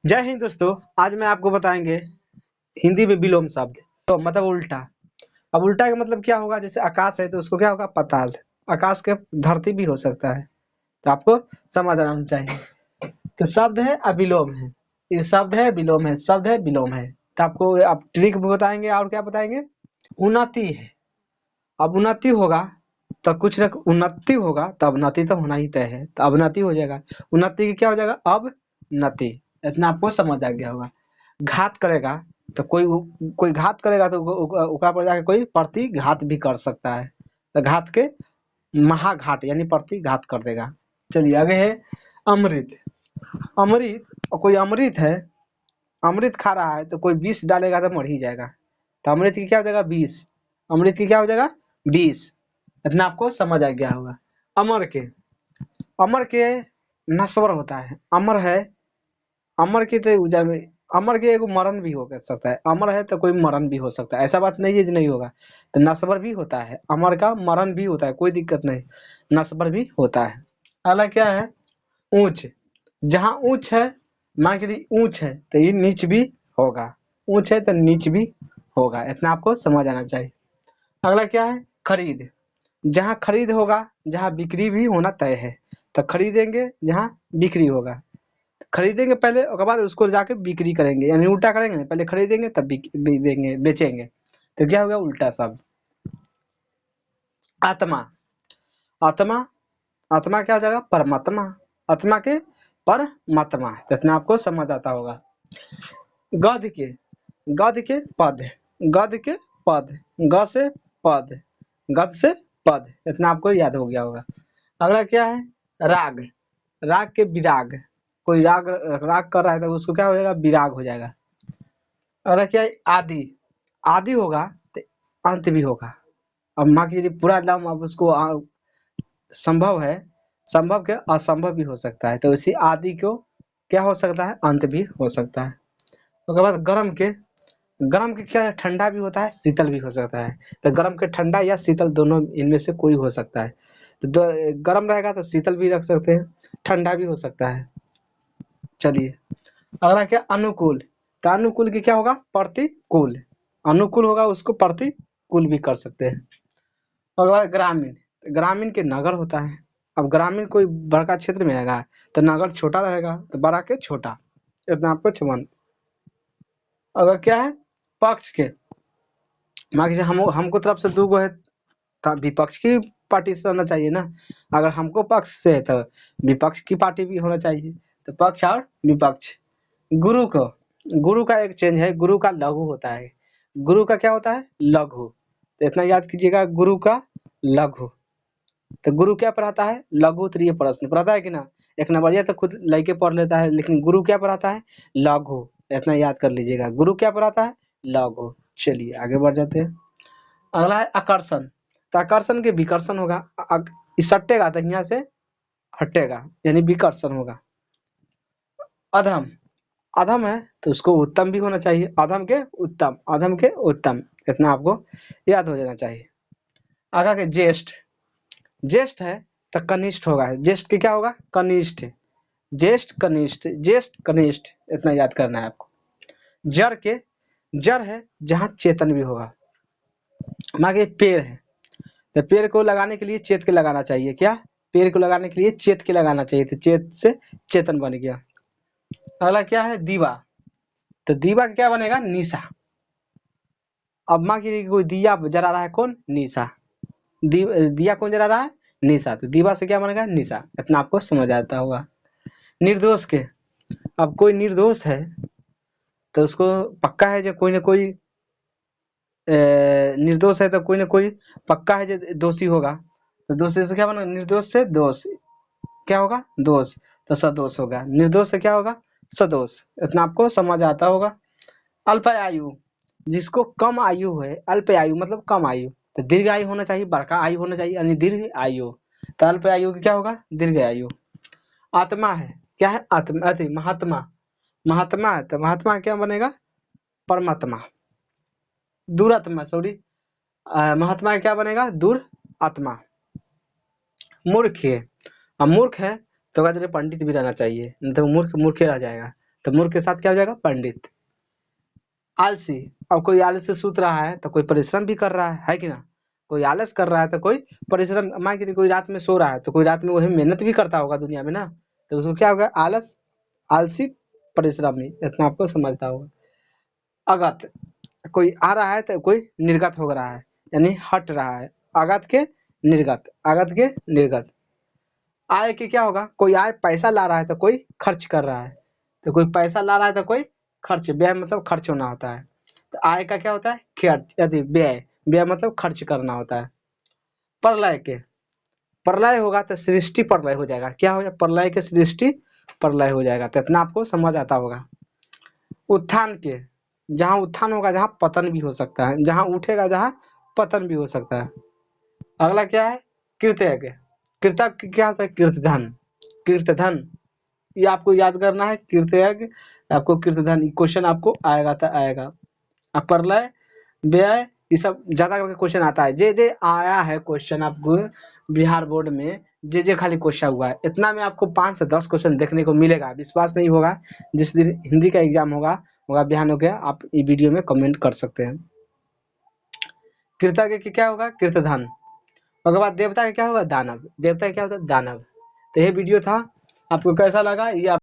जय हिंद दोस्तों। आज मैं आपको बताएंगे हिंदी में विलोम शब्द तो मतलब उल्टा। अब उल्टा का मतलब क्या होगा? जैसे आकाश है तो उसको क्या होगा? पाताल। आकाश के धरती भी हो सकता है, तो आपको समझ आना चाहिए। तो शब्द है अविलोम है, ये शब्द है विलोम है, शब्द है विलोम है। तो आपको आप ट्रिक भी बताएंगे और क्या बताएंगे? उन्नति है। अब उन्नति होगा तो कुछ न उन्नति होगा तो अवनति तो होना ही तय है, तो अवनति हो जाएगा। उन्नति की क्या हो जाएगा? अब नति। इतना आपको समझ आ गया होगा। घात करेगा तो कोई घात करेगा तो ओकरा पर जाके कोई प्रतिघात भी कर सकता है, तो घात के महाघात यानी प्रतिघात कर देगा। चलिए आगे है अमृत। अमृत और कोई अमृत है, अमृत खा रहा है तो कोई विष डालेगा तो मर ही जाएगा, तो अमृत की क्या हो जाएगा? विष। अमृत की क्या हो जाएगा? विष। इतना आपको समझ आ गया होगा। अमर के, अमर के नश्वर होता है। अमर है, अमर के तो अमर के एगो मरण भी हो सकता है। अमर है तो कोई मरण भी हो सकता है, ऐसा बात नहीं है कि नहीं होगा। तो नश्वर भी होता है, अमर का मरण भी होता है, कोई दिक्कत नहीं, नश्वर भी होता है। अगला क्या है? ऊंच। जहाँ ऊंच है, मान के लिए ऊंच है तो ये नीच भी होगा, ऊंच है तो नीच भी होगा। इतना आपको समझ आना चाहिए। अगला क्या है? खरीद। जहाँ खरीद होगा जहाँ बिक्री भी होना तय है, तो खरीदेंगे जहाँ बिक्री होगा। खरीदेंगे पहले, उसके बाद उसको जाके बिक्री करेंगे, यानी उल्टा करेंगे ना, पहले खरीदेंगे तब देंगे बेचेंगे। तो क्या होगा? उल्टा शब्द। आत्मा। आत्मा, आत्मा क्या हो जाएगा? परमात्मा। आत्मा के परमात्मा। तो इतना आपको समझ आता होगा। गध के, गध के पद, गध के पद, ग से पद, गध से पद। इतना आपको याद हो गया होगा। अगला क्या है? राग। राग के विराग। कोई राग राग कर रहा है तो उसको क्या हो जाएगा? विराग हो जाएगा। अगला क्या है? आदि। आदि होगा तो अंत भी होगा। अब मान के चलिए पूरा नाम, अब उसको संभव है, संभव के असंभव भी हो सकता है, तो इसी आदि को क्या हो सकता है? अंत भी हो सकता है। उसके बाद गर्म के, गर्म के क्या है? ठंडा भी होता है, शीतल भी हो सकता है। तो गर्म के ठंडा या शीतल दोनों इनमें से कोई हो सकता है। तो गर्म रहेगा तो शीतल भी रख सकते हैं, ठंडा भी हो सकता है। चलिए अगला क्या? अनुकूल। तो अनुकूल की क्या होगा? प्रतिकूल। अनुकूल होगा उसको प्रतिकूल भी कर सकते हैं। अगला ग्रामीण। ग्रामीण के नगर होता है। अब ग्रामीण कोई बड़का क्षेत्र में रहेगा तो नगर छोटा रहेगा, तो बड़ा के छोटा। इतना आपको समझ। अगर क्या है? पक्ष के, मान लीजिए हमको तरफ से दो गो है तो विपक्ष की पार्टी से रहना चाहिए ना। अगर हमको पक्ष से है तो विपक्ष की पार्टी भी होना चाहिए, तो पक्ष और विपक्ष। गुरु को, गुरु का एक चेंज है, गुरु का लघु होता है। गुरु का क्या होता है? लघु। तो इतना याद कीजिएगा, गुरु का लघु। तो गुरु क्या पढ़ाता है? लघु उत्तरीय प्रश्न पढ़ाता है कि ना। एक नंबरिया तो खुद लड़के पढ़ लेता है, लेकिन गुरु क्या पढ़ाता है? लघु। इतना याद कर लीजिएगा, गुरु क्या पढ़ाता है? लघु। चलिए आगे बढ़ जाते हैं। अगला है आकर्षण। तो आकर्षण के विकर्षण होगा। इस सटेगा तो यहाँ से हटेगा, यानी विकर्षण होगा। अधम, अधम है तो उसको उत्तम भी होना चाहिए। अधम के उत्तम, अधम के उत्तम। इतना आपको याद हो जाना चाहिए। आगे के ज्येष्ठ। ज्येष्ठ है तो कनिष्ठ होगा, ज्येष्ठ के क्या होगा? कनिष्ठ। ज्येष्ठ कनिष्ठ, ज्येष्ठ कनिष्ठ। इतना याद करना है आपको। जड़ के, जड़ है जहाँ चेतन भी होगा। आगे पेड़ है तो पेड़ को लगाने के लिए चेत के लगाना चाहिए। क्या? पेड़ को लगाने के लिए चेत के लगाना चाहिए, तो चेत से चेतन बन गया। अगला क्या है? दीवा। तो दीवा का क्या बनेगा? निशा। अब मान लीजिए कोई दिया जला रहा है, कौन? निशा। दिया कौन जला रहा है? निशा। तो दीवा से क्या बनेगा? निशा। इतना आपको समझ आता होगा। निर्दोष के, अब कोई निर्दोष है तो उसको पक्का है जो कोई ना कोई निर्दोष है तो कोई ना कोई पक्का है जो दोषी होगा। तो दोषी से क्या बना? निर्दोष से दोष क्या होगा? दोष। तो सदोष होगा। निर्दोष से क्या होगा? सदोष। इतना आपको समझ आता होगा। अल्प आयु, जिसको कम आयु है, अल्प आयु मतलब कम आयु, तो दीर्घ आयु होना चाहिए, बड़का आयु होना चाहिए, यानी दीर्घ आयु। तो अल्प आयु की क्या होगा? दीर्घ आयु। आत्मा है, क्या है? आत्मा, अति महात्मा। महात्मा है तो महात्मा क्या बनेगा? परमात्मा। दुरात्मा, सॉरी, महात्मा क्या बनेगा? दूर आत्मा। मूर्ख है, अब मूर्ख है तो पंडित भी रहना चाहिए, नहीं तो मूर्ख मूर्ख रह जाएगा। तो मूर्ख के साथ क्या हो जाएगा? पंडित। आलसी, अब कोई आलस्य सूत रहा है तो कोई परिश्रम भी कर रहा है कि ना? कोई आलस कर रहा है तो कोई परिश्रम, मान के कोई रात में सो रहा है तो कोई रात में वही मेहनत भी करता होगा दुनिया में ना, तो उसको क्या होगा? आलस, आलसी, परिश्रमी, इतना आपको समझता होगा। अगत, कोई आ रहा है तो कोई निर्गत हो रहा है, यानी हट रहा है। अगत के निर्गत, अगत के निर्गत। आय के क्या होगा? कोई आय पैसा ला रहा है तो कोई खर्च कर रहा है, तो कोई पैसा ला रहा है तो कोई खर्च, व्यय मतलब खर्च होना होता है। तो आय का क्या होता है? खर्च, यदि व्यय, व्यय मतलब खर्च करना होता है। प्रलय के, प्रलय होगा तो सृष्टि प्रलय हो जाएगा। क्या हो जाएगा? प्रलय के सृष्टि प्रलय हो जाएगा, तो इतना आपको समझ आता होगा। उत्थान के, जहाँ उत्थान होगा जहाँ पतन भी हो सकता है, जहाँ उठेगा जहाँ पतन भी हो सकता है। अगला क्या है? कृतज्ञ, कृतज्ञ क्या होता है? कीर्तधन, कीर्तधन, ये आपको याद करना है। कीर्तज्ञ, आपको कीर्तधन क्वेश्चन आपको आएगा तो आएगा। अब प्रलय, व्यय, ये सब ज्यादा करके क्वेश्चन आता है। जे जे आया है क्वेश्चन आपको बिहार बोर्ड में, जे खाली क्वेश्चन हुआ है, इतना में आपको 5 से 10 क्वेश्चन देखने को मिलेगा। विश्वास नहीं होगा, जिस दिन हिंदी का एग्जाम होगा बिहान हो गया, आप ये वीडियो में कमेंट कर सकते हैं। कृतज्ञ की क्या होगा? कीर्तधन। उसके बाद देवता का क्या होगा? दानव, देवता का क्या होता है? दानव। तो ये वीडियो था, आपको कैसा लगा ये